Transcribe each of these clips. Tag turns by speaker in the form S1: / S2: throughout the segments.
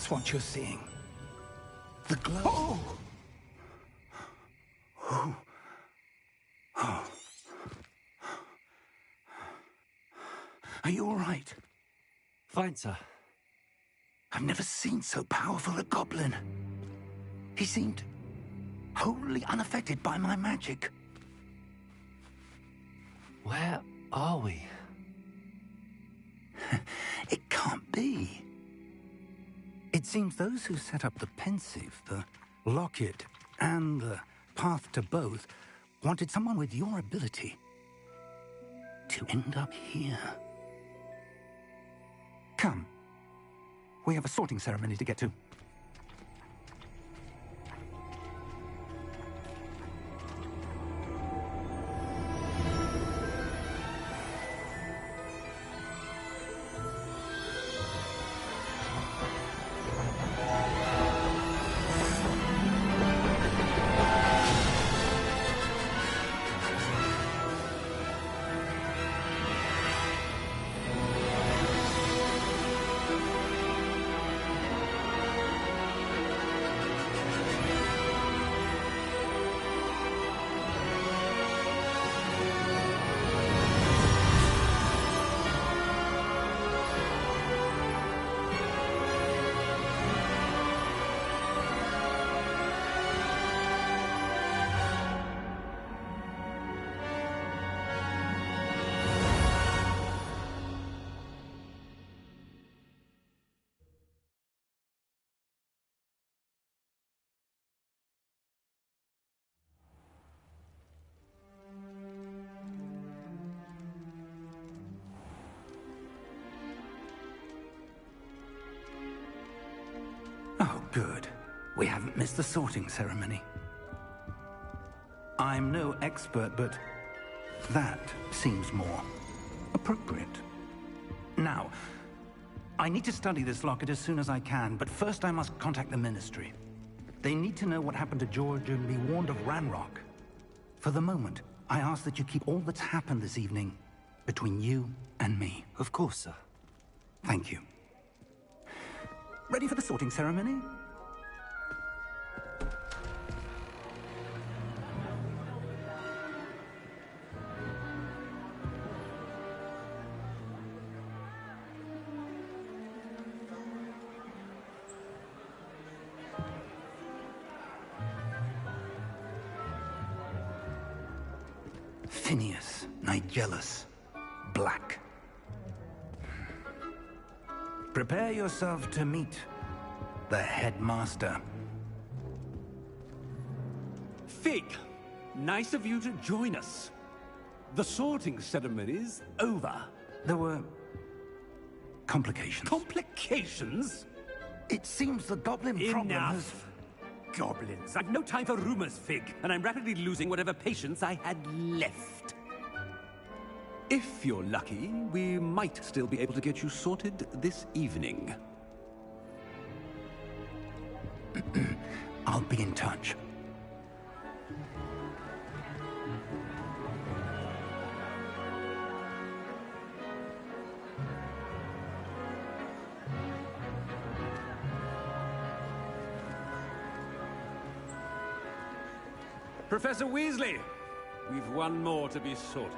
S1: That's what you're seeing. The glow. Oh! Oh. Oh. Are you all right?
S2: Fine, sir.
S1: I've never seen so powerful a goblin. He seemed wholly unaffected by my magic.
S2: Where are we?
S1: It can't be. It seems those who set up the Pensieve, the Locket, and the Path to Both wanted someone with your ability to end up here. Come. We have a sorting ceremony to get to. Oh, good. We haven't missed the sorting ceremony. I'm no expert, but that seems more appropriate. Now, I need to study this locket as soon as I can, but first I must contact the Ministry. They need to know what happened to George and be warned of Ranrock. For the moment, I ask that you keep all that's happened this evening between you and me.
S2: Of course, sir.
S1: Thank you. Ready for the sorting ceremony? Phineas Nigellus Black. Prepare yourself to meet the headmaster.
S3: Fig, nice of you to join us. The sorting ceremony's over.
S1: There were complications.
S3: Complications?
S1: It seems the goblin problem has...
S3: Enough! Goblins. I've no time for rumors, Fig, and I'm rapidly losing whatever patience I had left. If you're lucky, we might still be able to get you sorted this evening.
S1: I'll be in touch.
S3: Professor Weasley, we've one more to be sorted.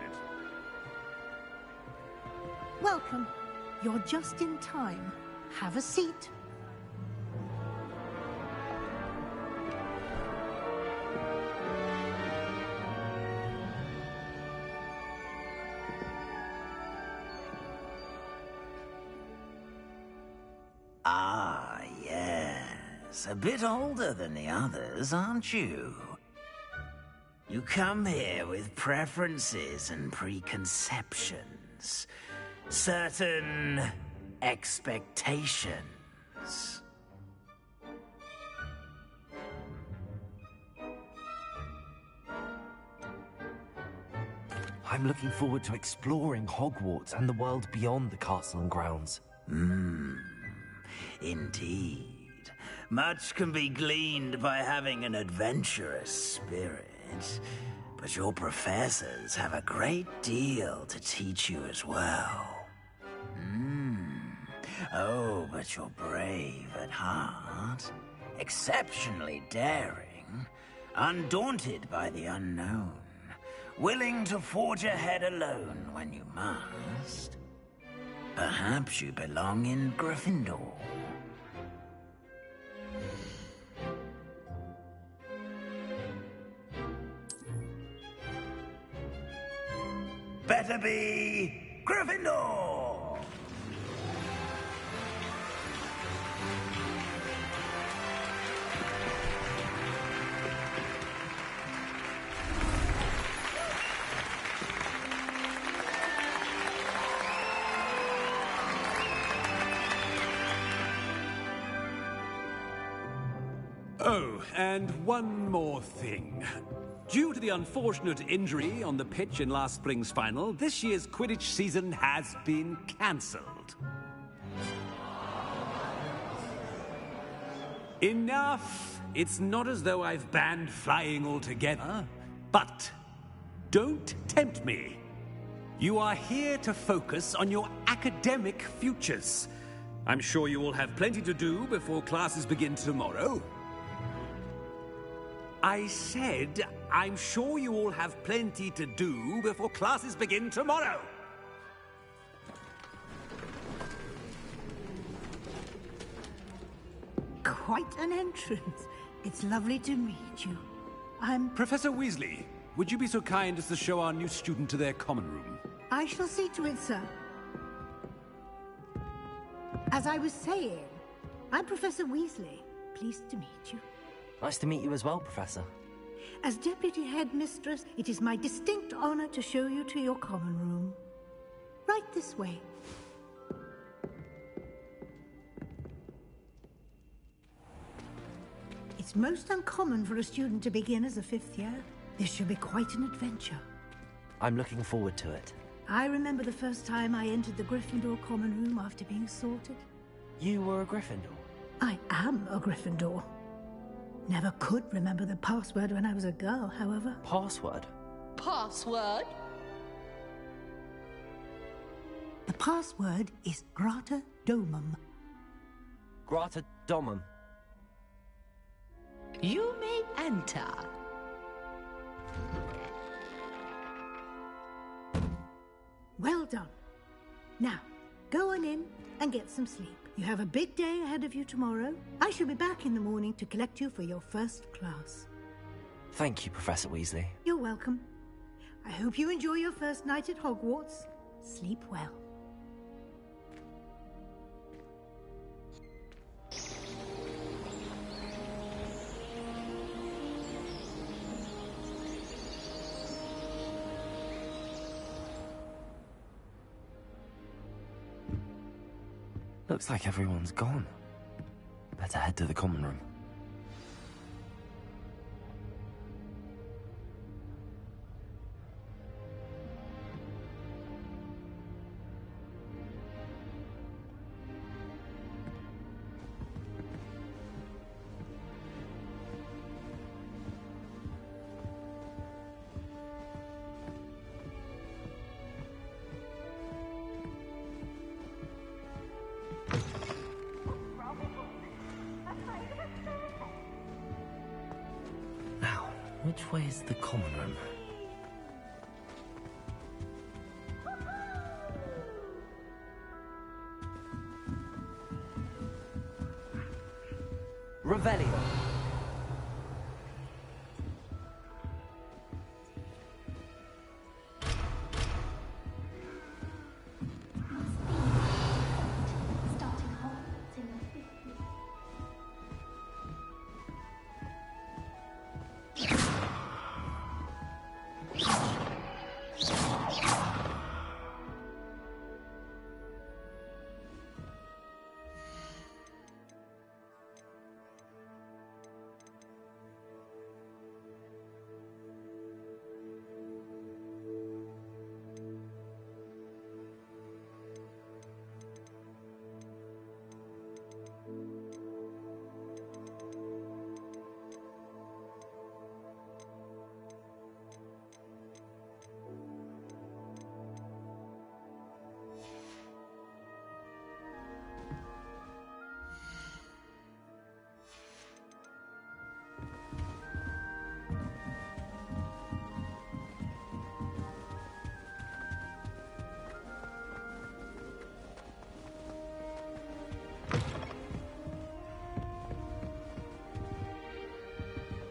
S4: Welcome. You're just in time. Have a seat.
S5: Ah, yes. A bit older than the others, aren't you? You come here with preferences and preconceptions. Certain expectations.
S2: I'm looking forward to exploring Hogwarts and the world beyond the castle and grounds.
S5: Indeed. Much can be gleaned by having an adventurous spirit. But your professors have a great deal to teach you as well. Oh, but you're brave at heart. Exceptionally daring. Undaunted by the unknown. Willing to forge ahead alone when you must. Perhaps you belong in Gryffindor. Better be Gryffindor!
S3: Oh, and one more thing. Due to the unfortunate injury on the pitch in last spring's final, this year's Quidditch season has been cancelled. Enough! It's not as though I've banned flying altogether, but don't tempt me. You are here to focus on your academic futures. I'm sure you will have plenty to do before classes begin tomorrow. I said, I'm sure you all have plenty to do before classes begin tomorrow.
S4: Quite an entrance. It's lovely to meet you.
S3: Professor Weasley, would you be so kind as to show our new student to their common room?
S4: I shall see to it, sir. As I was saying, I'm Professor Weasley. Pleased to meet you.
S2: Nice to meet you as well, Professor.
S4: As Deputy Headmistress, it is my distinct honor to show you to your common room. Right this way. It's most uncommon for a student to begin as a fifth year. This should be quite an adventure.
S2: I'm looking forward to it.
S4: I remember the first time I entered the Gryffindor common room after being sorted.
S2: You were a Gryffindor?
S4: I am a Gryffindor. Never could remember the password when I was a girl, however.
S2: Password?
S6: Password?
S4: The password is Grata Domum.
S2: Grata Domum.
S6: You may enter.
S4: Well done. Now, go on in and get some sleep. You have a big day ahead of you tomorrow. I shall be back in the morning to collect you for your first class.
S2: Thank you, Professor Weasley.
S4: You're welcome. I hope you enjoy your first night at Hogwarts. Sleep well.
S2: Looks like everyone's gone. Better head to the common room. Which way is the common room? Revelio.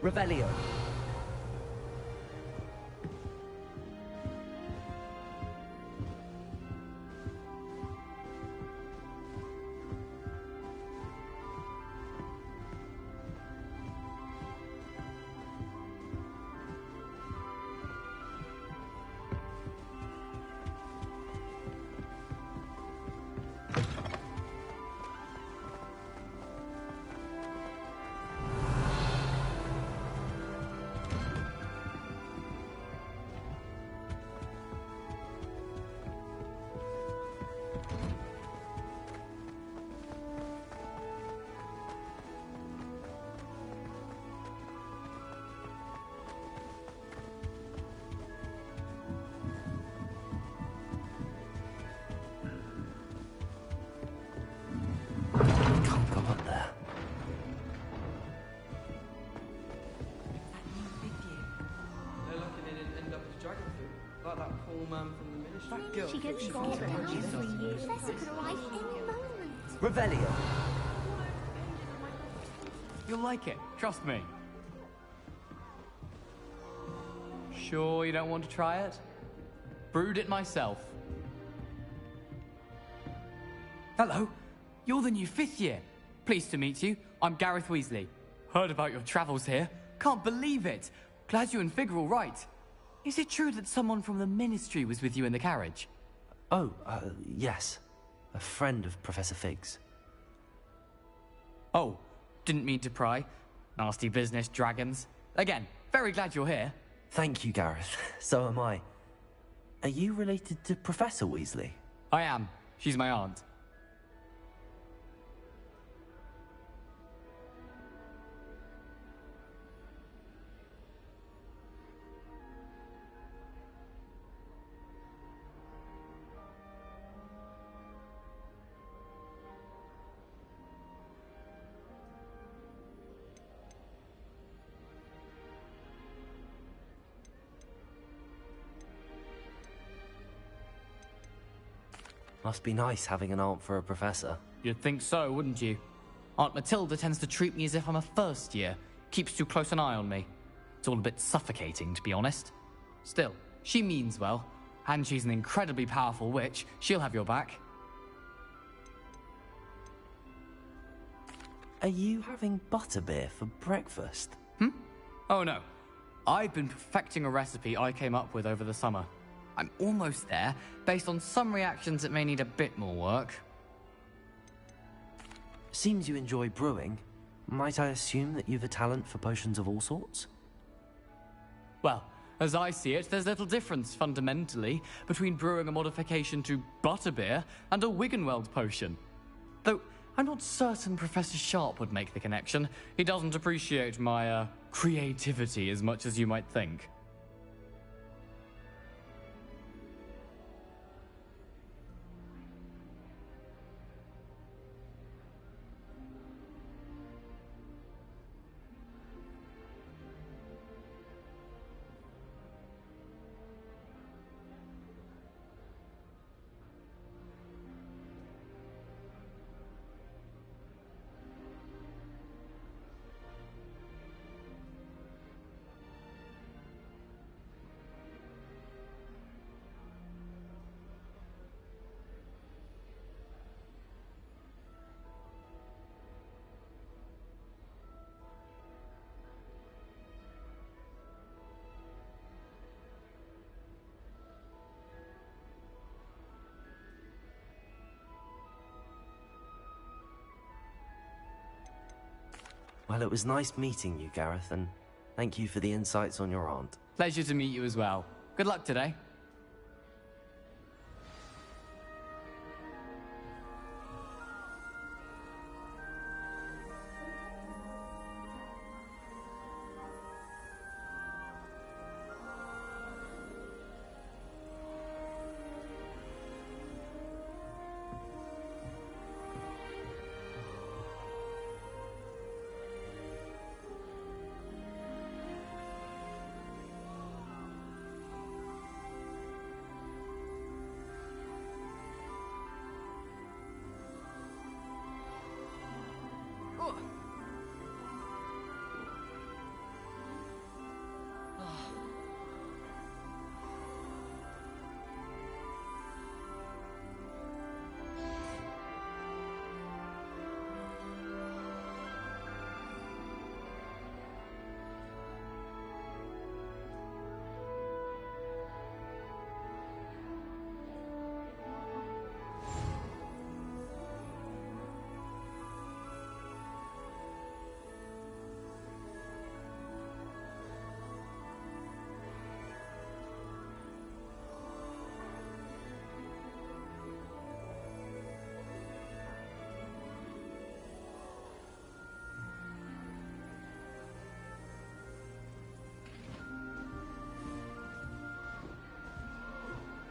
S2: Revelio. Can't go up there.
S7: They're lucky they didn't end up as dragon food, like that poor man from the ministry. That girl
S8: She gets scared every year. Professor could arrive any moment.
S2: Revelio.
S9: You'll like it, trust me. Sure you don't want to try it? Brewed it myself. Hello, you're the new 5th year. Pleased to meet you. I'm Gareth Weasley. Heard about your travels here. Can't believe it. Glad you and Fig are all right. Is it true that someone from the Ministry was with you in the carriage?
S2: Oh, yes. A friend of Professor Fig's.
S9: Oh, didn't mean to pry. Nasty business, dragons. Again, very glad you're here.
S2: Thank you, Gareth. So am I. Are you related to Professor Weasley?
S9: I am. She's my aunt.
S2: Must be nice having an aunt for a professor.
S9: You'd think so, wouldn't you? Aunt Matilda tends to treat me as if I'm a first year. Keeps too close an eye on me. It's all a bit suffocating, to be honest. Still, she means well. And she's an incredibly powerful witch. She'll have your back.
S2: Are you having butterbeer for breakfast?
S9: Oh no. I've been perfecting a recipe I came up with over the summer. I'm almost there, based on some reactions that may need a bit more work.
S2: Seems you enjoy brewing. Might I assume that you've a talent for potions of all sorts?
S9: Well, as I see it, there's little difference, fundamentally, between brewing a modification to butterbeer and a Wiggenweld potion. Though, I'm not certain Professor Sharp would make the connection. He doesn't appreciate my, creativity as much as you might think.
S2: Well, it was nice meeting you, Gareth, and thank you for the insights on your aunt.
S9: Pleasure to meet you as well. Good luck today.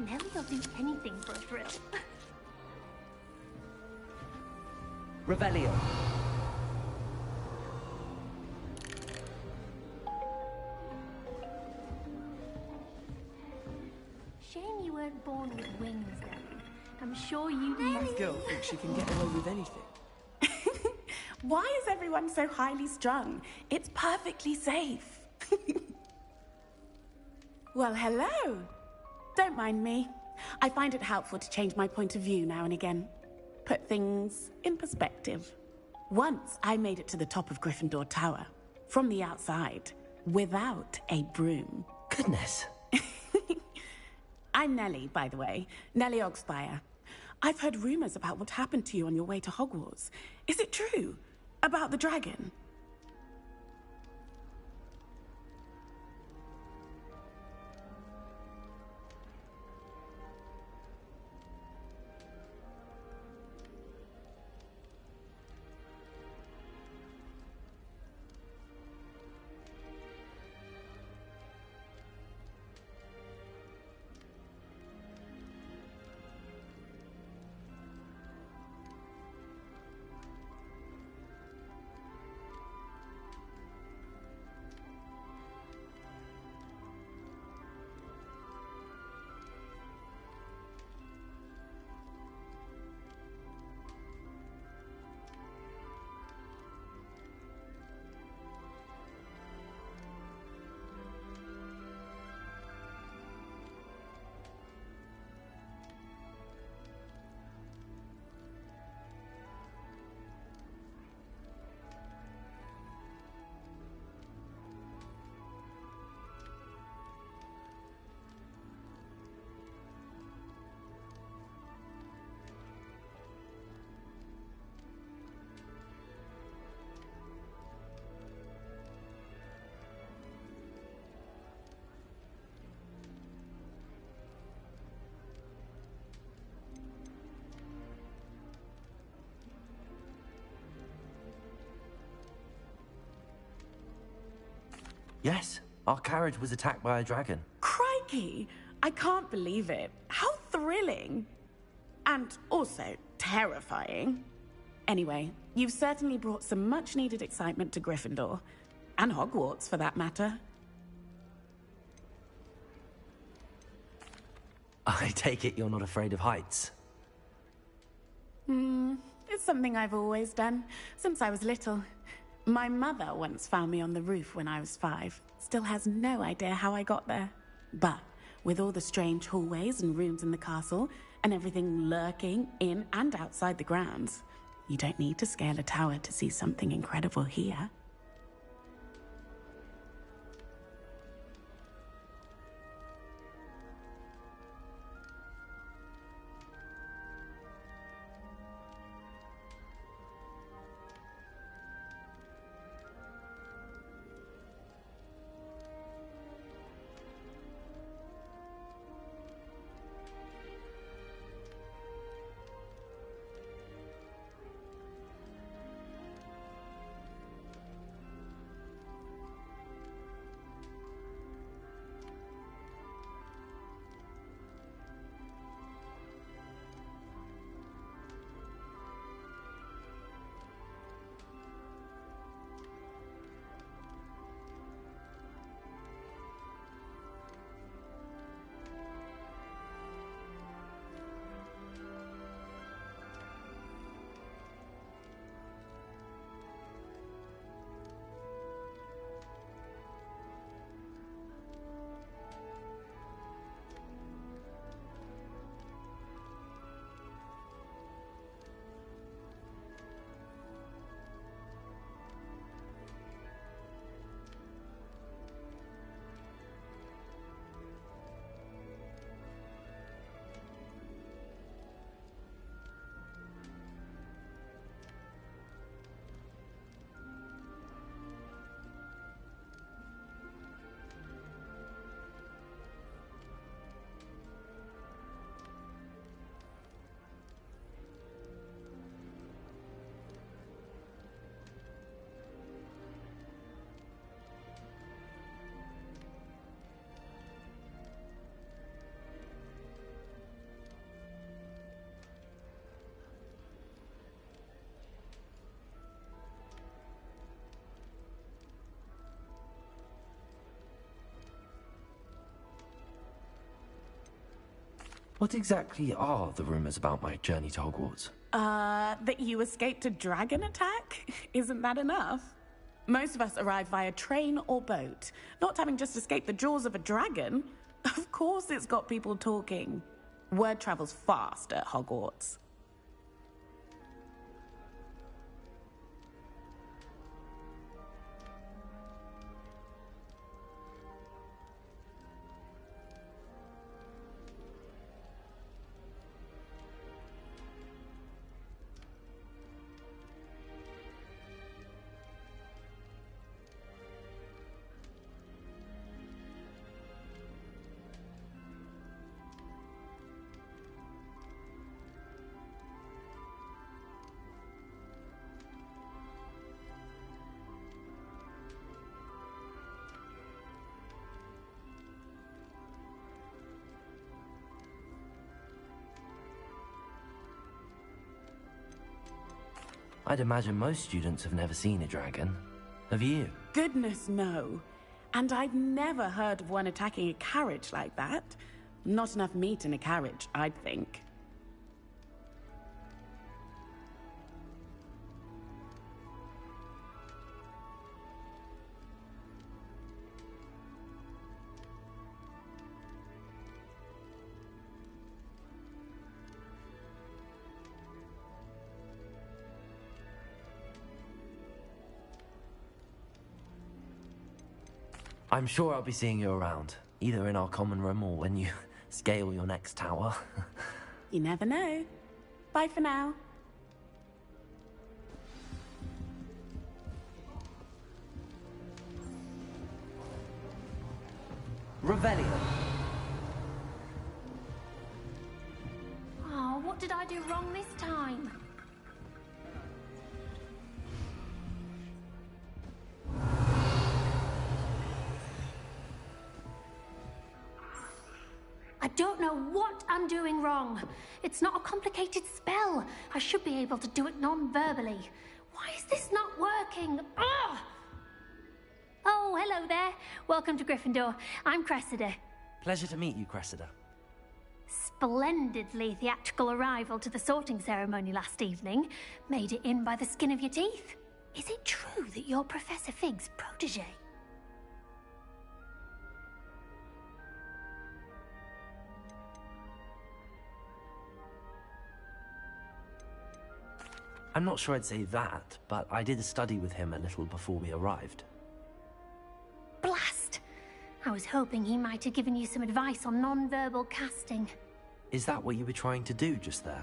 S8: Nelly will do anything for a thrill.
S2: Revelio.
S8: Shame you weren't born with wings, Nelly. I'm sure you...
S10: That girl thinks she can get away with anything.
S11: Why is everyone so highly strung? It's perfectly safe. Well, hello. Don't mind me. I find it helpful to change my point of view now and again. Put things in perspective. Once I made it to the top of Gryffindor Tower, from the outside, without a broom.
S2: Goodness.
S11: I'm Nellie, by the way. Nellie Ogspire. I've heard rumors about what happened to you on your way to Hogwarts. Is it true? About the dragon?
S2: Yes, our carriage was attacked by a dragon.
S11: Crikey! I can't believe it. How thrilling! And also terrifying. Anyway, you've certainly brought some much-needed excitement to Gryffindor. And Hogwarts, for that matter.
S2: I take it you're not afraid of heights.
S11: It's something I've always done, since I was little. My mother once found me on the roof when I was 5. Still has no idea how I got there. But with all the strange hallways and rooms in the castle, and everything lurking in and outside the grounds, you don't need to scale a tower to see something incredible here.
S2: What exactly are the rumors about my journey to Hogwarts?
S11: That you escaped a dragon attack? Isn't that enough? Most of us arrive via train or boat, not having just escaped the jaws of a dragon. Of course it's got people talking. Word travels fast at Hogwarts.
S2: I'd imagine most students have never seen a dragon. Have you?
S11: Goodness, no. And I've never heard of one attacking a carriage like that. Not enough meat in a carriage, I'd think.
S2: I'm sure I'll be seeing you around, either in our common room or when you scale your next tower.
S11: You never know. Bye for now.
S2: Revelio.
S8: Oh, what did I do wrong this time? I don't know what I'm doing wrong. It's not a complicated spell. I should be able to do it non-verbally. Why is this not working? Ugh! Oh, hello there. Welcome to Gryffindor. I'm Cressida.
S2: Pleasure to meet you, Cressida.
S8: Splendidly theatrical arrival to the sorting ceremony last evening. Made it in by the skin of your teeth. Is it true that you're Professor Fig's protege?
S2: I'm not sure I'd say that, but I did study with him a little before we arrived.
S8: Blast! I was hoping he might have given you some advice on non-verbal casting.
S2: Is that what you were trying to do just there?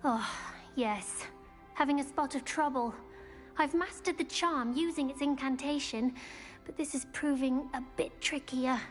S8: Oh, yes. Having a spot of trouble. I've mastered the charm using its incantation, but this is proving a bit trickier.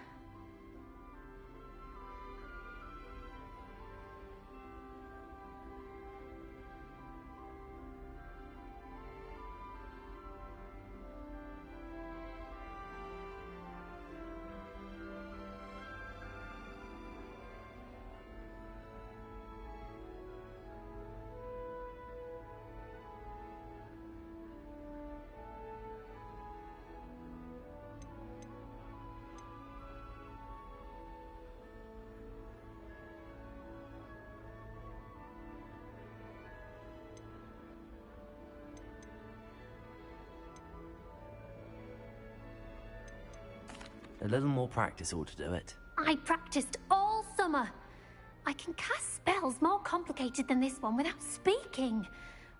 S2: A little more practice ought to do it.
S8: I practiced all summer. I can cast spells more complicated than this one without speaking.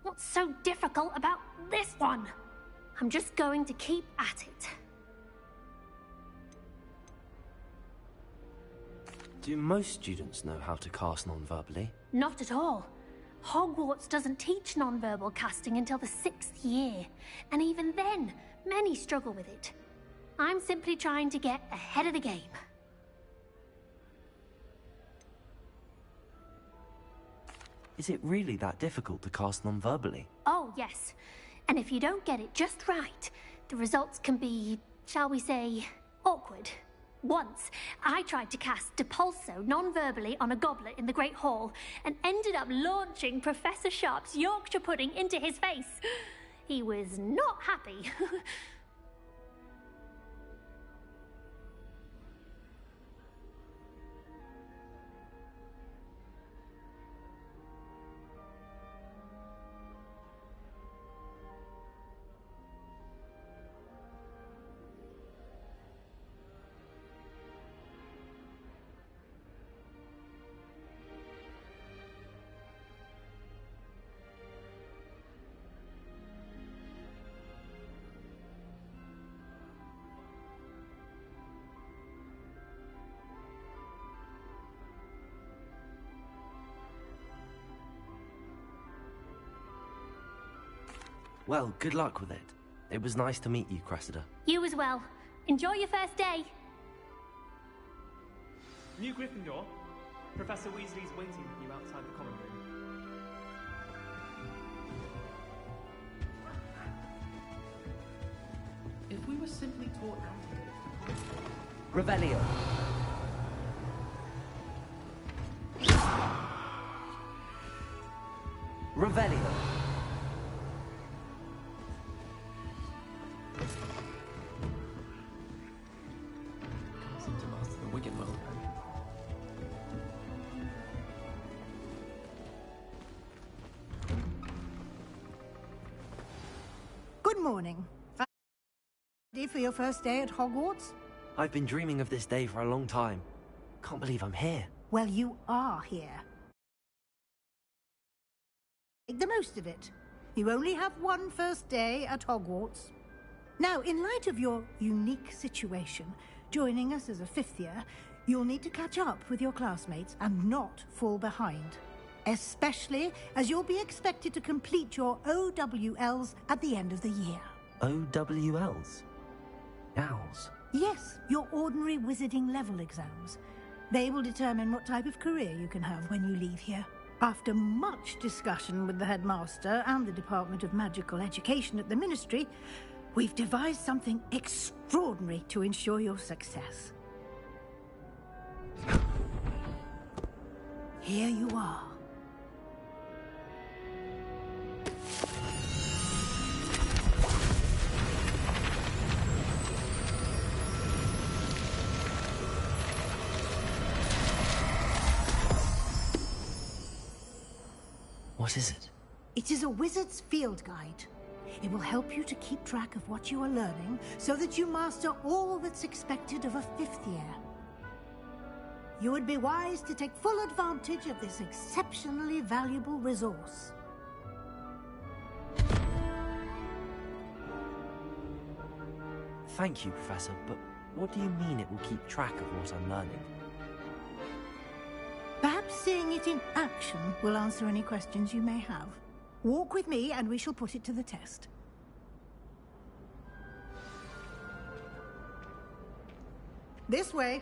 S8: What's so difficult about this one? I'm just going to keep at it.
S2: Do most students know how to cast non-verbally?
S8: Not at all. Hogwarts doesn't teach non-verbal casting until the 6th year, and even then, many struggle with it. I'm simply trying to get ahead of the game.
S2: Is it really that difficult to cast non-verbally?
S8: Oh, yes. And if you don't get it just right, the results can be, shall we say, awkward. Once, I tried to cast Depulso non-verbally on a goblet in the Great Hall and ended up launching Professor Sharp's Yorkshire pudding into his face. He was not happy.
S2: Well, good luck with it. It was nice to meet you, Cressida.
S8: You as well. Enjoy your first day.
S12: New Gryffindor. Professor Weasley's waiting for you outside the common room.
S7: If we were simply taught antidotes...
S2: Revelio. Revelio.
S7: Can't seem to master the Wiggenweld pen.
S4: Good morning. Ready for your first day at Hogwarts?
S2: I've been dreaming of this day for a long time. Can't believe I'm here.
S4: Well, you are here. Make the most of it. You only have one first day at Hogwarts. Now, in light of your unique situation, joining us as a fifth year, you'll need to catch up with your classmates and not fall behind. Especially as you'll be expected to complete your OWLs at the end of the year.
S2: OWLs? Owls?
S4: Yes, your ordinary wizarding level exams. They will determine what type of career you can have when you leave here. After much discussion with the headmaster and the Department of Magical Education at the Ministry, we've devised something extraordinary to ensure your success. Here you are.
S2: What is it?
S4: It is a wizard's field guide. It will help you to keep track of what you are learning so that you master all that's expected of a fifth year. You would be wise to take full advantage of this exceptionally valuable resource.
S2: Thank you, Professor, but what do you mean it will keep track of what I'm learning?
S4: Perhaps seeing it in action will answer any questions you may have. Walk with me and we shall put it to the test. This way.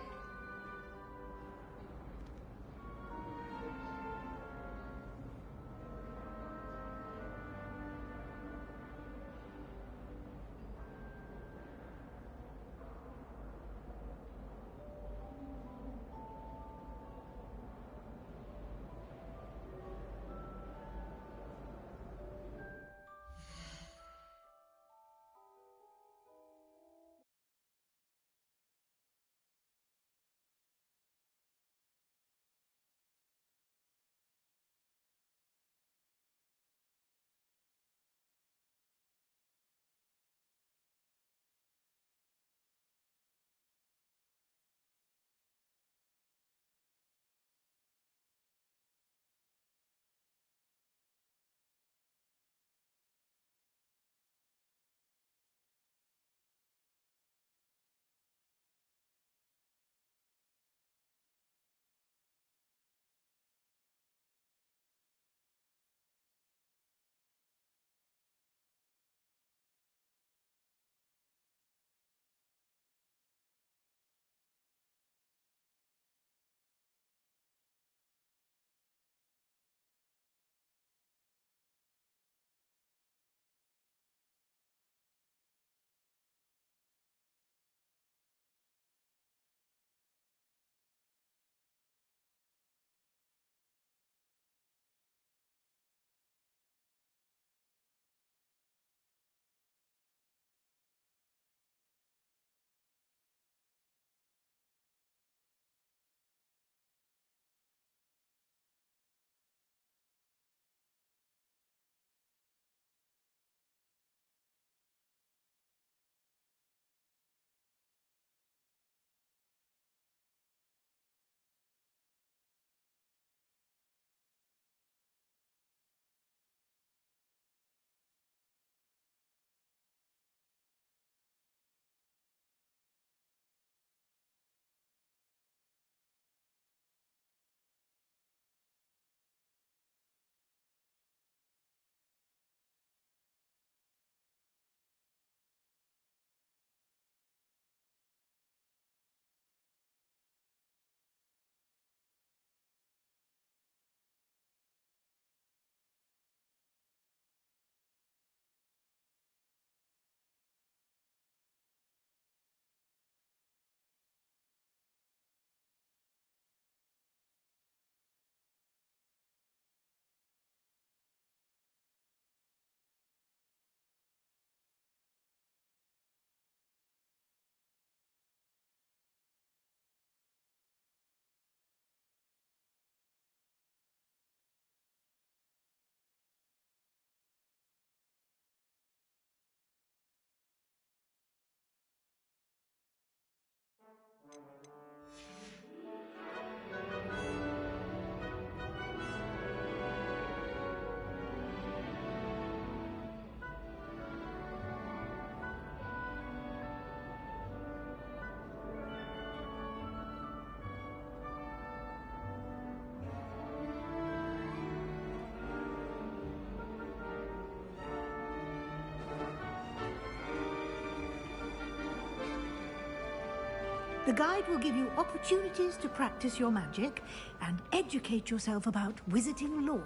S4: The guide will give you opportunities to practice your magic and educate yourself about wizarding lore.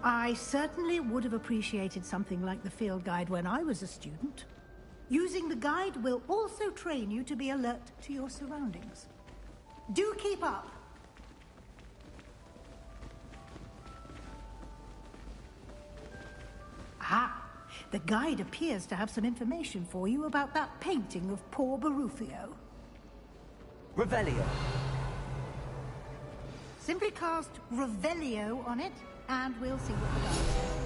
S4: I certainly would have appreciated something like the field guide when I was a student. Using the guide will also train you to be alert to your surroundings. Do keep up! Ah! The guide appears to have some information for you about that painting of poor Barufio.
S2: Revelio.
S4: Simply cast Revelio on it, and we'll see what the guide says.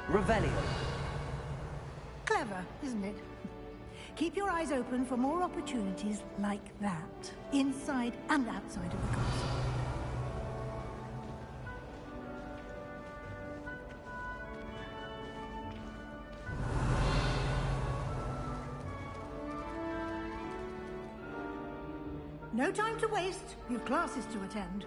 S2: Revelio.
S4: Clever, isn't it? Keep your eyes open for more opportunities like that, inside and outside of the castle. No time to waste. You've classes to attend.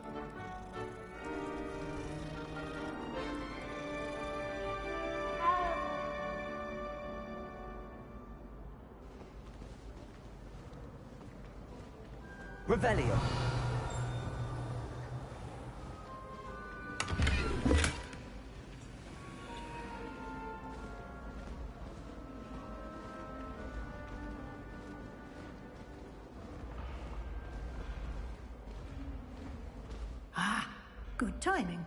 S2: Revelio.
S4: Ah, good timing.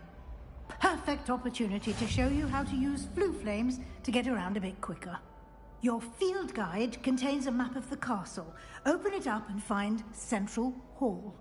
S4: Perfect opportunity to show you how to use flue flames to get around a bit quicker. Your field guide contains a map of the castle. Open it up and find Central Hall.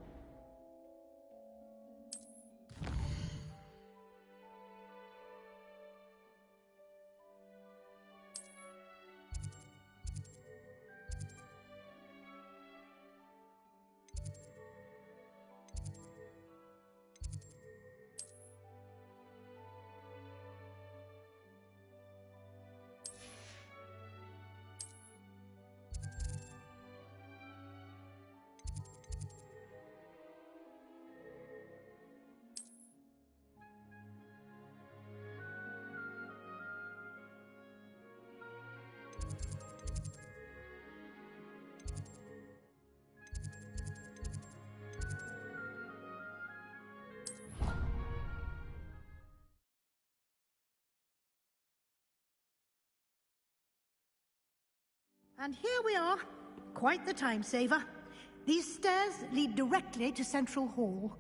S4: And here we are. Quite the time saver. These stairs lead directly to Central Hall.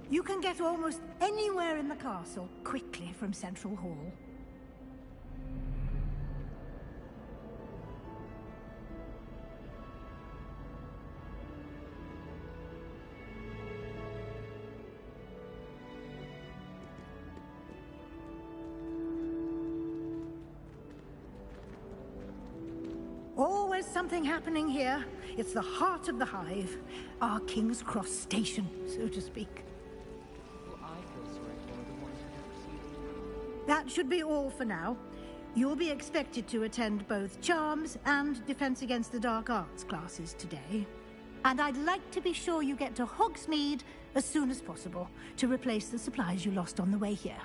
S4: You can get almost anywhere in the castle quickly from Central Hall. Always something happening here. It's the heart of the hive. Our King's Cross station, so to speak.
S7: Well, I feel sorry for the ones who don't receive it.
S4: That should be all for now. You'll be expected to attend both Charms and Defense Against the Dark Arts classes today. And I'd like to be sure you get to Hogsmeade as soon as possible to replace the supplies you lost on the way here.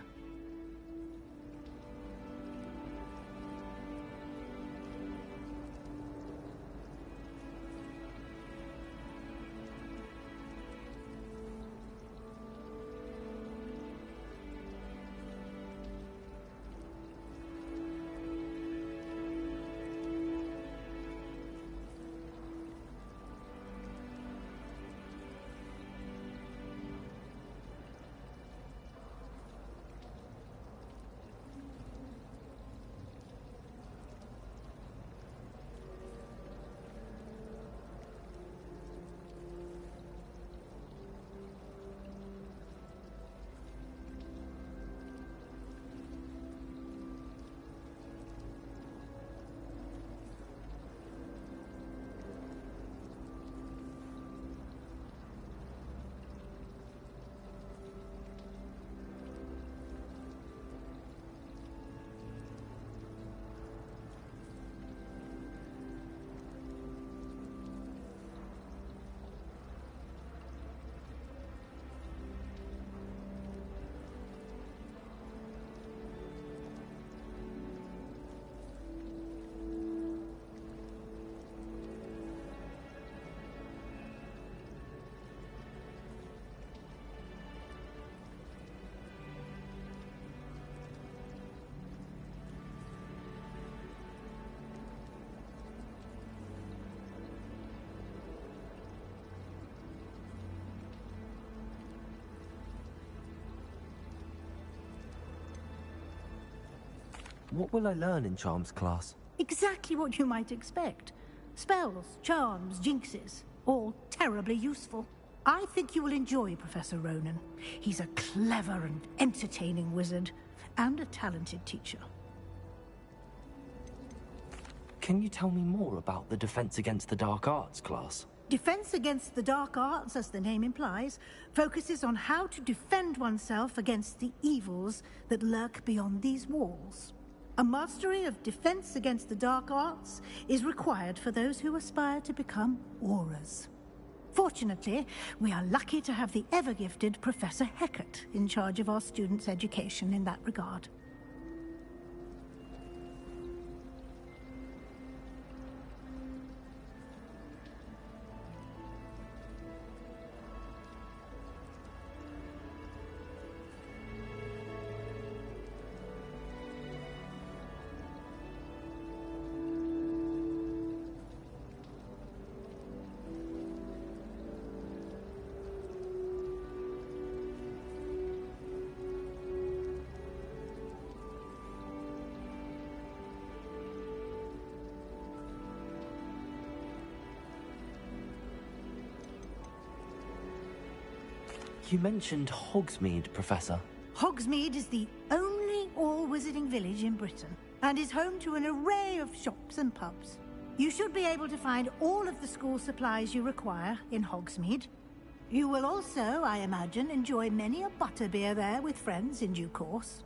S2: What will I learn in Charms class?
S4: Exactly what you might expect. Spells, charms, jinxes, all terribly useful. I think you will enjoy Professor Ronan. He's a clever and entertaining wizard, and a talented teacher.
S2: Can you tell me more about the Defense Against the Dark Arts class?
S4: Defense Against the Dark Arts, as the name implies, focuses on how to defend oneself against the evils that lurk beyond these walls. A mastery of Defense Against the Dark Arts is required for those who aspire to become Aurors. Fortunately, we are lucky to have the ever-gifted Professor Hecat in charge of our students' education in that regard.
S2: You mentioned Hogsmeade, Professor.
S4: Hogsmeade is the only all-wizarding village in Britain, and is home to an array of shops and pubs. You should be able to find all of the school supplies you require in Hogsmeade. You will also, I imagine, enjoy many a butterbeer there with friends in due course.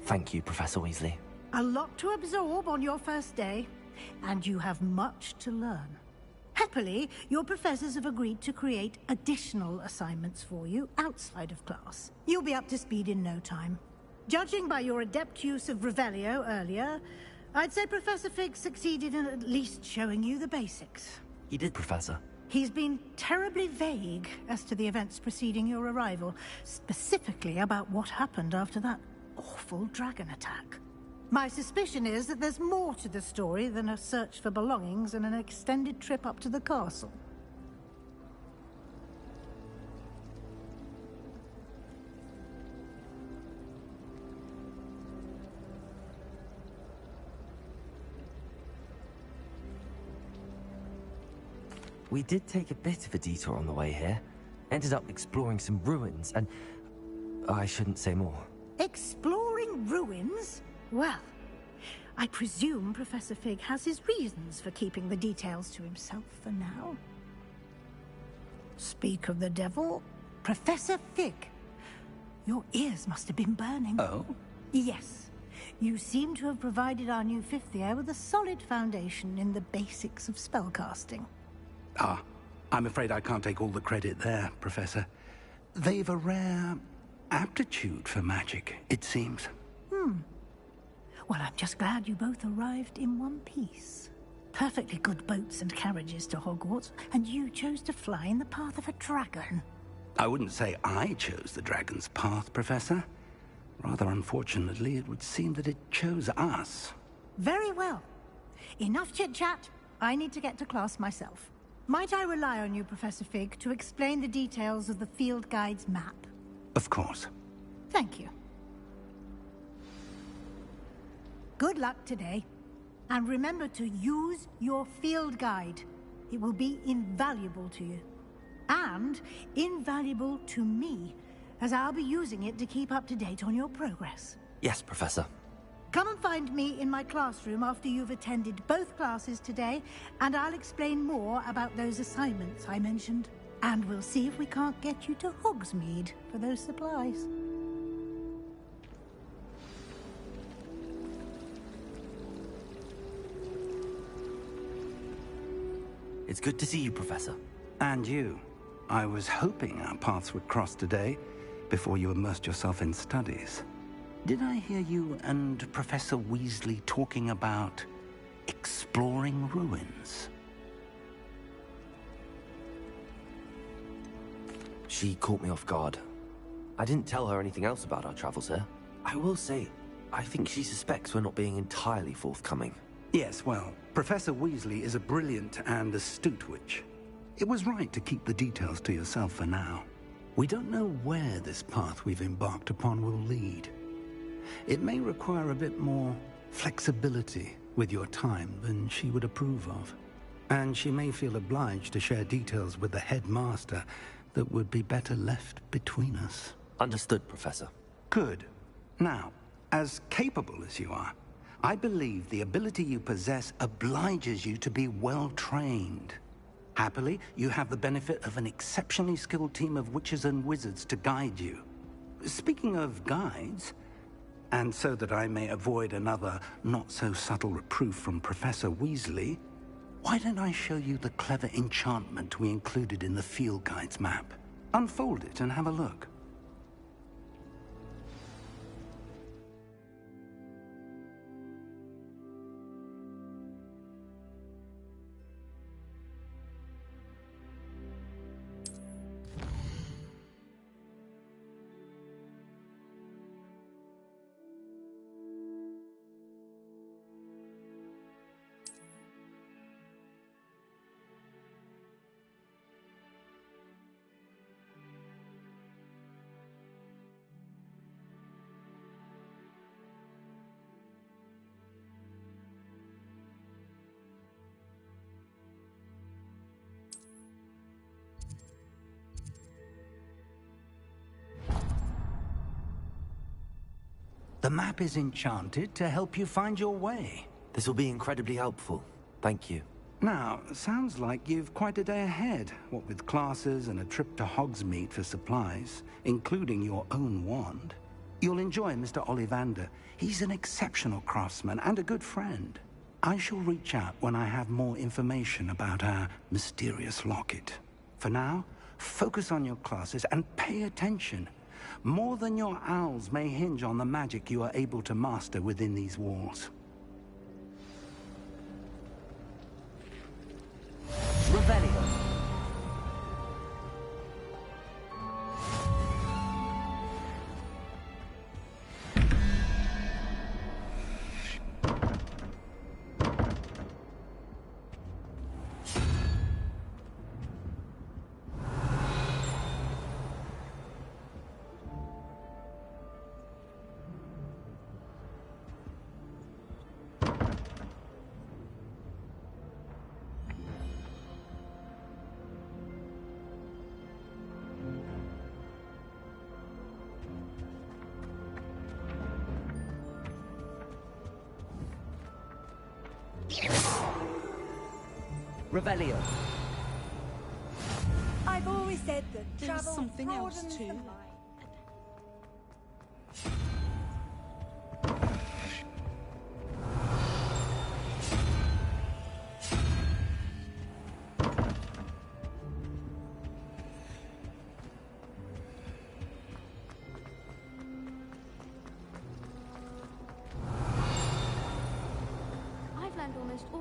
S2: Thank you, Professor Weasley.
S4: A lot to absorb on your first day, and you have much to learn. Happily, your professors have agreed to create additional assignments for you outside of class. You'll be up to speed in no time. Judging by your adept use of Revelio earlier, I'd say Professor Fig succeeded in at least showing you the basics.
S2: He did, Professor.
S4: He's been terribly vague as to the events preceding your arrival, specifically about what happened after that awful dragon attack. My suspicion is that there's more to the story than a search for belongings and an extended trip up to the castle.
S2: We did take a bit of a detour on the way here. Ended up exploring some ruins, and I shouldn't say more.
S4: Exploring ruins? Well, I presume Professor Fig has his reasons for keeping the details to himself for now. Speak of the devil, Professor Fig. Your ears must have been burning.
S1: Oh?
S4: Yes. You seem to have provided our new fifth year with a solid foundation in the basics of spellcasting.
S1: Ah, I'm afraid I can't take all the credit there, Professor. They've a rare aptitude for magic, it seems.
S4: Well, I'm just glad you both arrived in one piece. Perfectly good boats and carriages to Hogwarts, and you chose to fly in the path of a dragon.
S1: I wouldn't say I chose the dragon's path, Professor. Rather unfortunately, it would seem that it chose us.
S4: Very well. Enough chit-chat. I need to get to class myself. Might I rely on you, Professor Fig, to explain the details of the field guide's map?
S1: Of course.
S4: Thank you. Good luck today. And remember to use your field guide. It will be invaluable to you. And invaluable to me, as I'll be using it to keep up to date on your progress.
S2: Yes, Professor.
S4: Come and find me in my classroom after you've attended both classes today, and I'll explain more about those assignments I mentioned. And we'll see if we can't get you to Hogsmeade for those supplies.
S2: It's good to see you, Professor.
S1: And you. I was hoping our paths would cross today, before you immersed yourself in studies. Did I hear you and Professor Weasley talking about exploring ruins?
S2: She caught me off guard. I didn't tell her anything else about our travels here. I will say, I think she suspects we're not being entirely forthcoming.
S1: Yes, well, Professor Weasley is a brilliant and astute witch. It was right to keep the details to yourself for now. We don't know where this path we've embarked upon will lead. It may require a bit more flexibility with your time than she would approve of. And she may feel obliged to share details with the headmaster that would be better left between us.
S2: Understood, Professor.
S1: Good. Now, as capable as you are, I believe the ability you possess obliges you to be well-trained. Happily, you have the benefit of an exceptionally skilled team of witches and wizards to guide you. Speaking of guides, and so that I may avoid another not-so-subtle reproof from Professor Weasley, why don't I show you the clever enchantment we included in the field guide's map? Unfold it and have a look. The map is enchanted to help you find your way.
S2: This will be incredibly helpful. Thank you.
S1: Now, sounds like you've quite a day ahead, what with classes and a trip to Hogsmeade for supplies, including your own wand. You'll enjoy Mr. Ollivander. He's an exceptional craftsman and a good friend. I shall reach out when I have more information about our mysterious locket. For now, focus on your classes and pay attention. More than your owls may hinge on the magic you are able to master within these walls.
S2: Revelio. Revelio.
S13: I've always said that
S6: There's
S13: travel
S6: something else
S13: broadens
S6: too.
S13: the mind.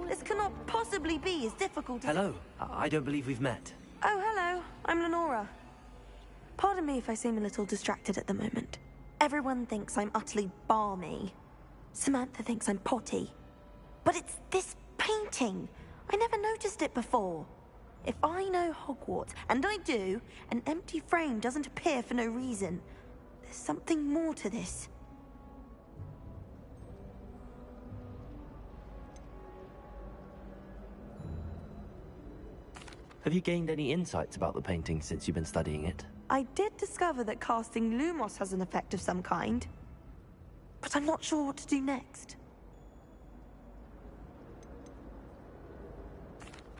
S14: This cannot possibly be as difficult as...
S2: Hello. I don't believe we've met.
S14: Oh, hello. I'm Lenora. Pardon me if I seem a little distracted at the moment. Everyone thinks I'm utterly balmy. Samantha thinks I'm potty. But it's this painting. I never noticed it before. If I know Hogwarts, and I do, an empty frame doesn't appear for no reason. There's something more to this.
S2: Have you gained any insights about the painting since you've been studying it?
S14: I did discover that casting Lumos has an effect of some kind. But I'm not sure what to do next.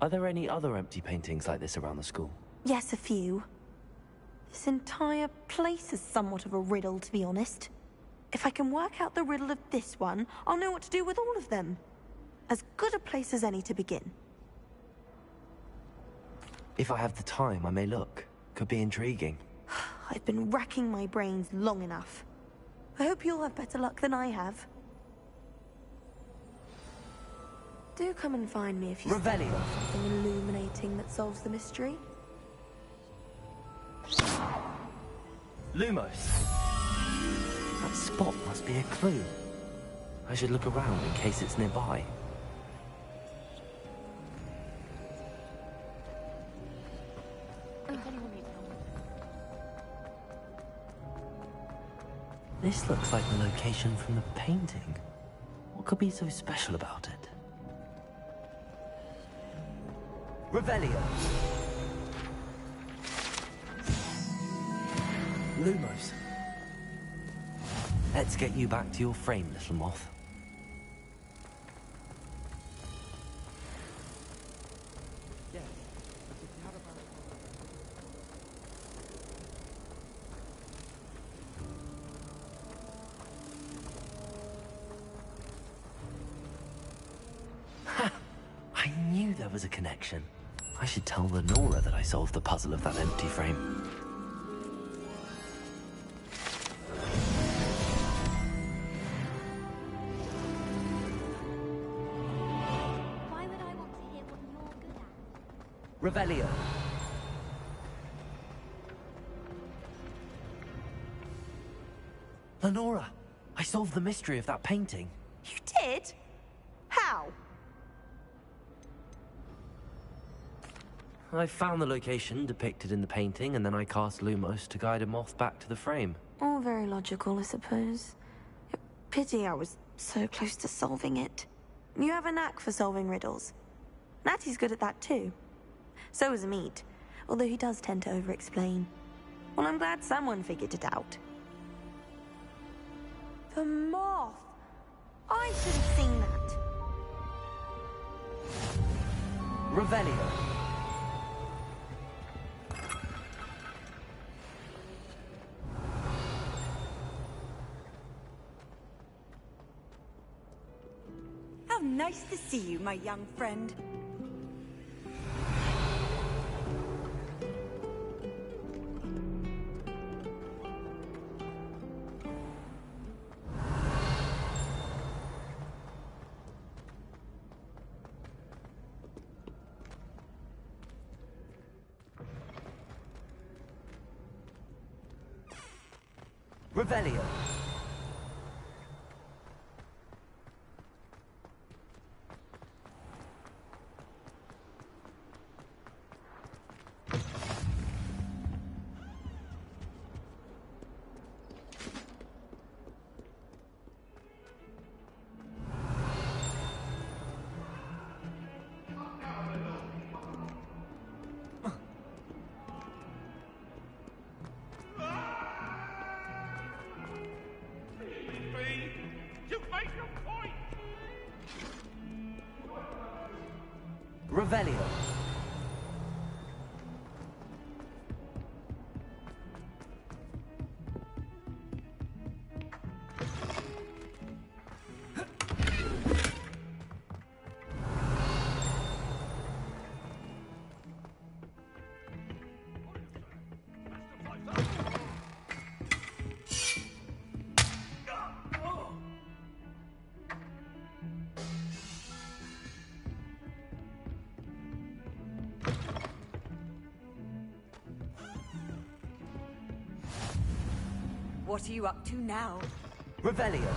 S2: Are there any other empty paintings like this around the school?
S14: Yes, a few. This entire place is somewhat of a riddle, to be honest. If I can work out the riddle of this one, I'll know what to do with all of them. As good a place as any to begin.
S2: If I have the time, I may look. Could be intriguing.
S14: I've been racking my brains long enough. I hope you'll have better luck than I have. Do come and find me if you
S2: Revelio.
S14: find something illuminating that solves the mystery.
S2: Lumos. That spot must be a clue. I should look around in case it's nearby. This looks like the location from the painting. What could be so special about it? Revelio! Lumos. Let's get you back to your frame, little moth. I knew there was a connection. I should tell Lenora that I solved the puzzle of that empty frame.
S8: Why would I want to hear what you're good at?
S2: Revelio. Lenora, I solved the mystery of that painting.
S14: You did? How?
S2: I found the location depicted in the painting, and then I cast Lumos to guide a moth back to the frame.
S14: All very logical, I suppose. Pity I was so close to solving it. You have a knack for solving riddles. Natty's good at that too. So is Amit, although he does tend to over-explain. Well, I'm glad someone figured it out. The moth! I should have seen that.
S2: Revelio.
S13: How nice to see you, my young friend.
S2: Revelio. Revelio.
S13: What are you up to now?
S2: Revelio.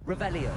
S2: Revelio.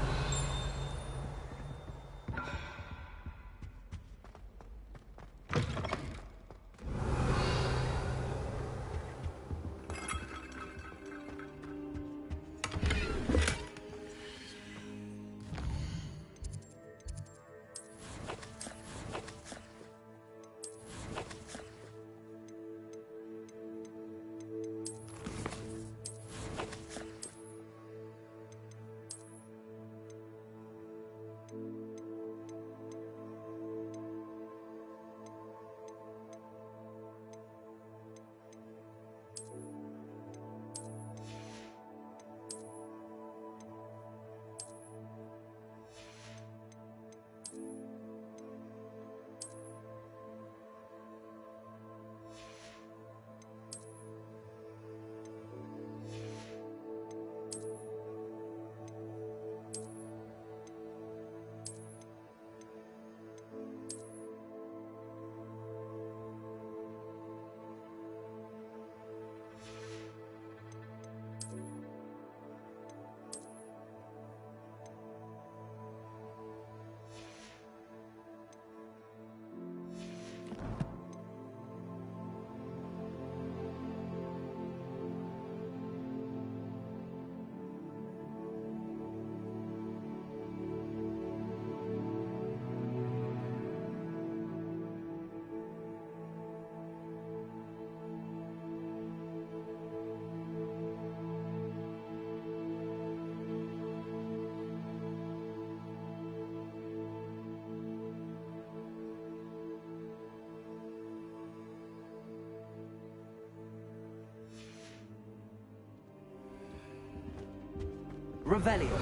S2: Revelio.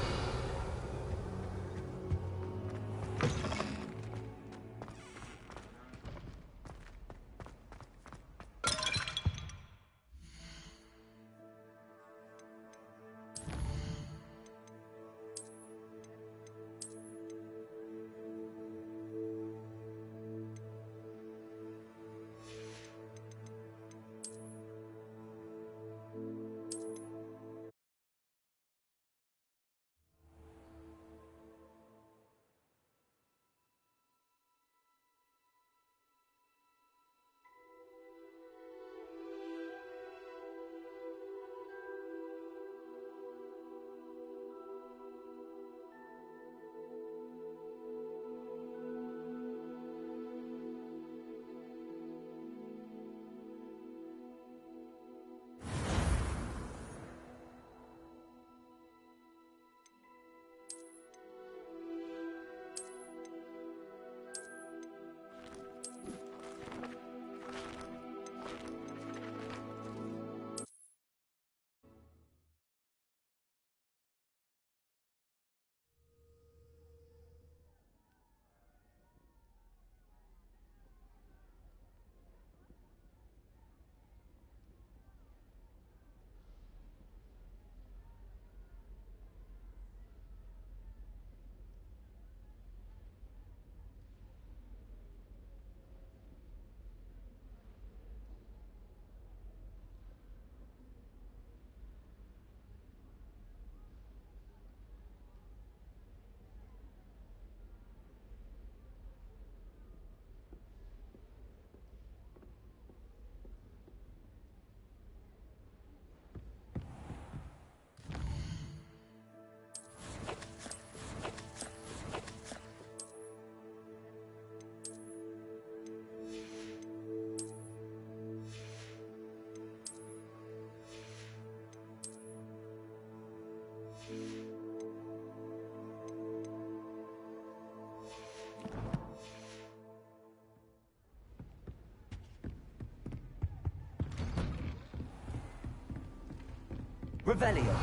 S2: Revelio.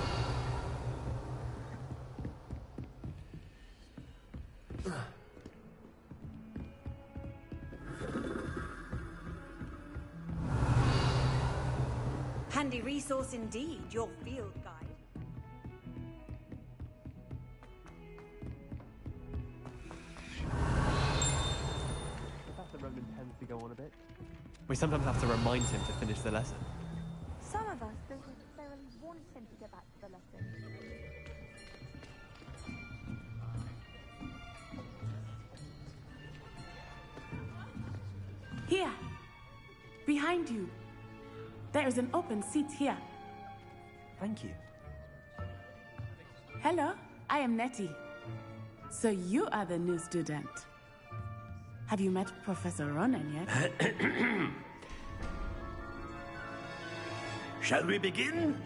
S13: Handy resource indeed, your field guide.
S12: Professor Roman tends to go on a bit. We sometimes have to remind him to finish the lesson.
S14: Some of us don't necessarily want him to get back to the lesson.
S11: Here! Behind you. There is an open seat here.
S2: Thank you.
S11: Hello, I am Nettie. So you are the new student. Have you met Professor Ronan yet?
S15: Shall we begin?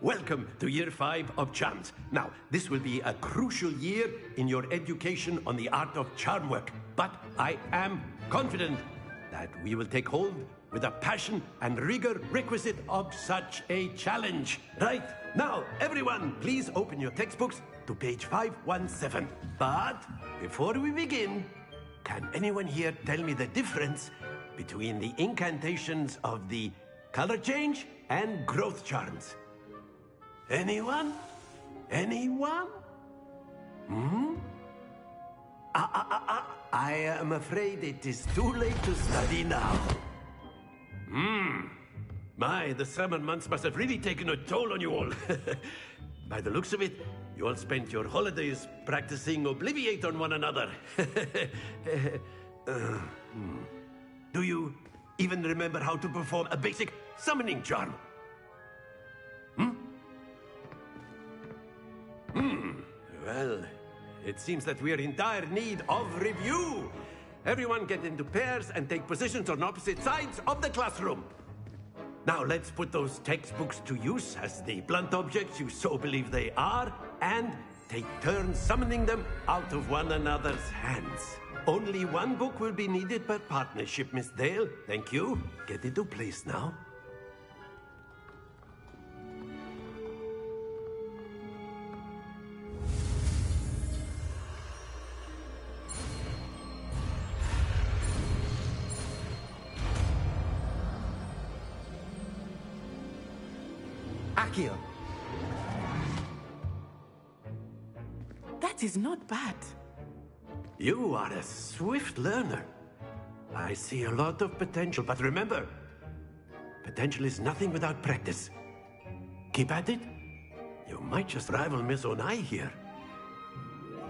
S15: Welcome to Year 5 of Charms. Now, this will be a crucial year in your education on the art of charm work, but I am confident that we will take hold with the passion and rigor requisite of such a challenge. Right, now, everyone, please open your textbooks to page 517. But before we begin, can anyone here tell me the difference between the incantations of the color change and growth charms? Anyone? Anyone? I am afraid it is too late to study now. My, the summer months must have really taken a toll on you all. By the looks of it, you all spent your holidays practicing Obliviate on one another. Do you even remember how to perform a basic summoning charm? Well, it seems that we are in dire need of review. Everyone get into pairs and take positions on opposite sides of the classroom. Now let's put those textbooks to use as the blunt objects you so believe they are, and take turns summoning them out of one another's hands. Only one book will be needed per partnership, Miss Dale. Thank you. Get into place now. Accio.
S11: That is not bad.
S15: You are a swift learner. I see a lot of potential, but remember, potential is nothing without practice. Keep at it. You might just rival Miss Onai here.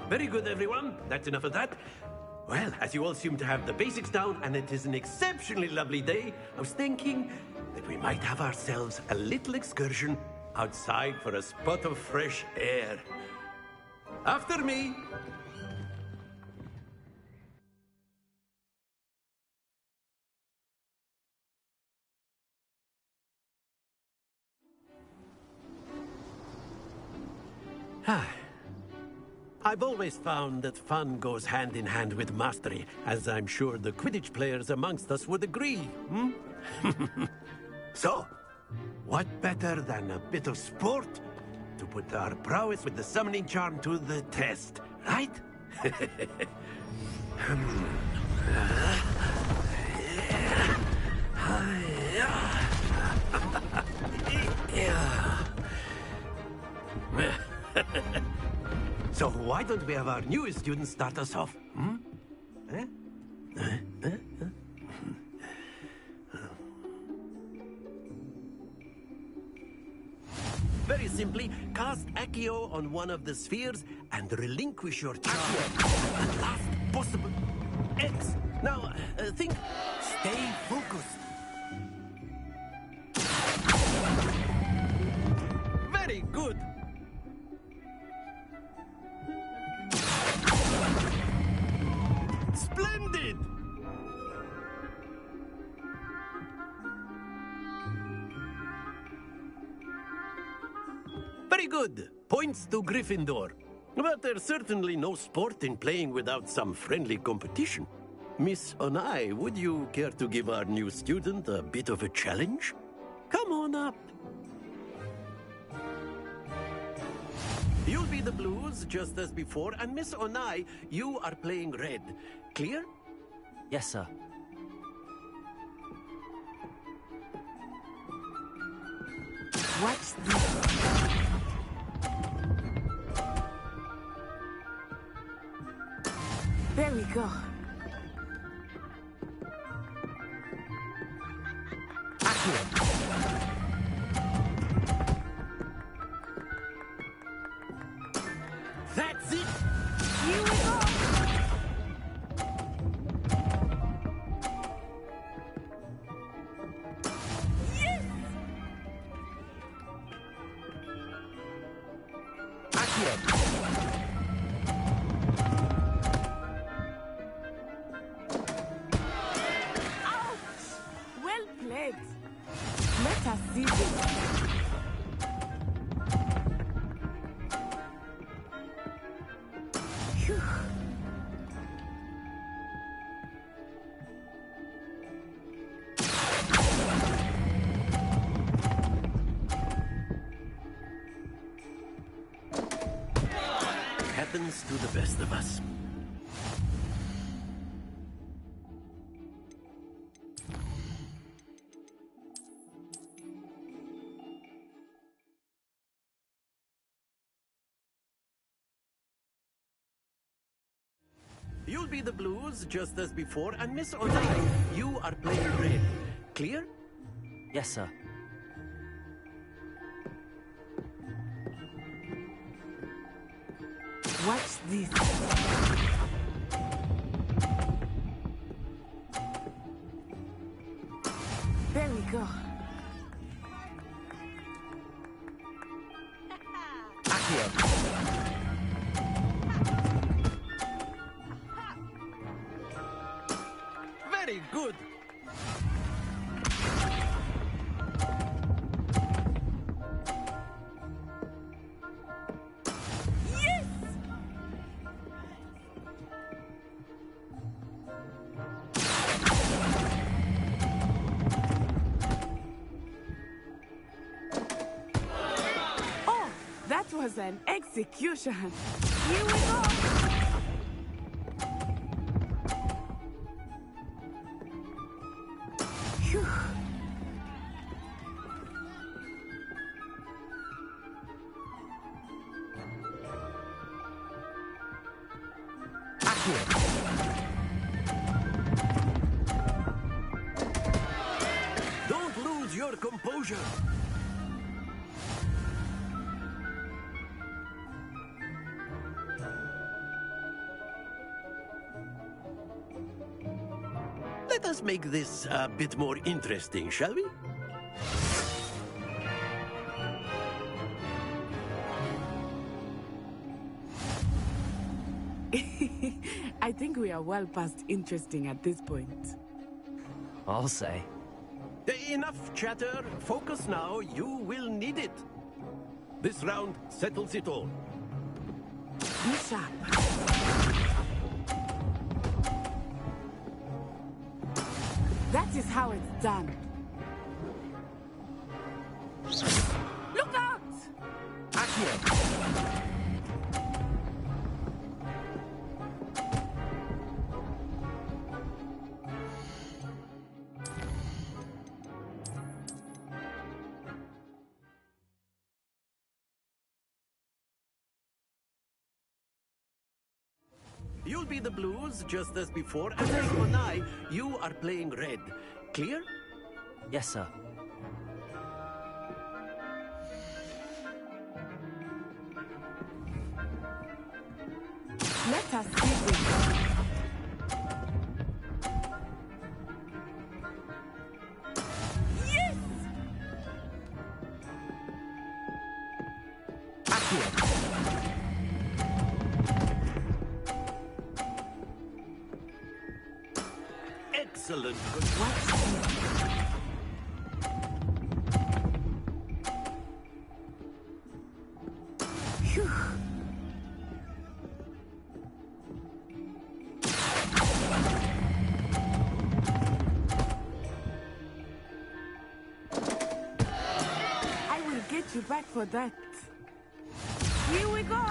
S15: Very good, everyone. That's enough of that. Well, as you all seem to have the basics down, and it is an exceptionally lovely day, I was thinking that we might have ourselves a little excursion outside for a spot of fresh air. After me. I've always found that fun goes hand in hand with mastery, as I'm sure the Quidditch players amongst us would agree, So, what better than a bit of sport to put our prowess with the summoning charm to the test, right? So why don't we have our newest student start us off? Very simply, cast Accio on one of the spheres and relinquish your charm at the last possible X. Now, think. Stay focused. Very good. Splendid! Very good. Points to Gryffindor. But there's certainly no sport in playing without some friendly competition. Miss Onai, would you care to give our new student a bit of a challenge? Come on up. You'll be the blues, just as before, and Miss Onai, you are playing red. Clear?
S2: Yes, sir.
S11: What's this? There we go.
S15: That's it!
S11: Here we go! Yes! Ouch! Well played. Let us see this. Phew.
S15: Happens to the best of us. You'll be the blues, just as before, and Miss Onai, you are playing red. Clear?
S2: Yes, sir.
S11: Watch this. There we go.
S15: Very good.
S11: Yes! Oh, that was an execution. Here we go. Phew.
S15: Don't lose your composure. Let us make this a bit more interesting, shall we?
S11: I think we are well past interesting at this point.
S2: I'll say.
S15: Enough chatter. Focus now. You will need it. This round settles it all.
S11: Be sharp. That is how it's done. Look out!
S15: You'll be the blues, just as before, and as Onai, you are playing red. Clear?
S2: Yes, sir.
S11: Let us see this. Yes!
S15: Excellent.
S11: Phew. I will get you back for that. Here we go.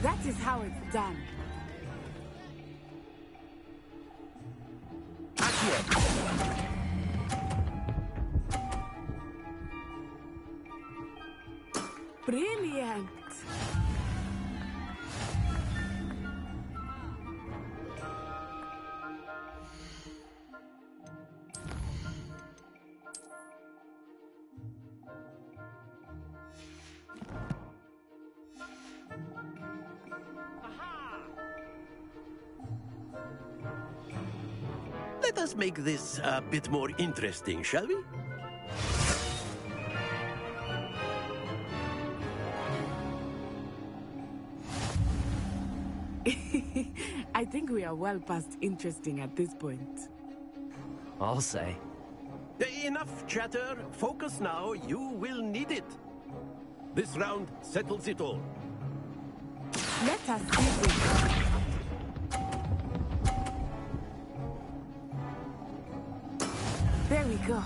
S11: That is how it's done. Brilliant.
S15: Let us make this a bit more interesting, shall we?
S11: I think we are well past interesting at this point.
S2: I'll say.
S15: Enough chatter. Focus now. You will need it. This round settles it all.
S11: Let us see this. There we go.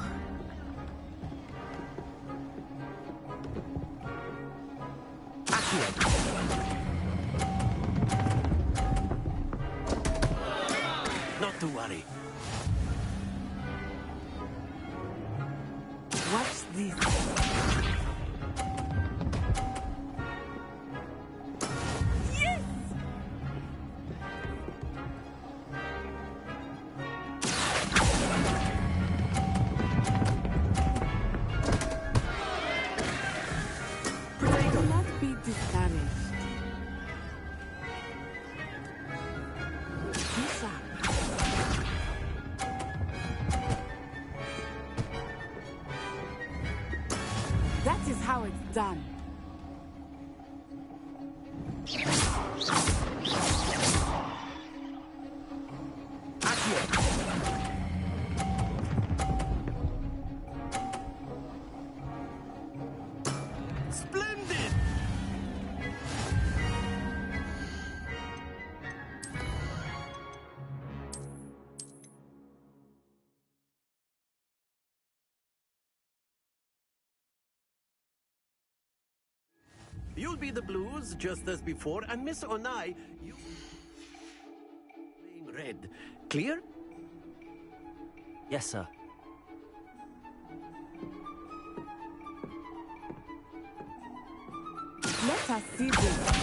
S15: Not to worry.
S11: Watch this. Yes! Do not be discouraged. Be sharp. That is how it's done.
S15: Splendid! You'll be the blues, just as before, and Miss Onai, you... playing red. Clear?
S2: Yes, sir.
S11: Tasibu.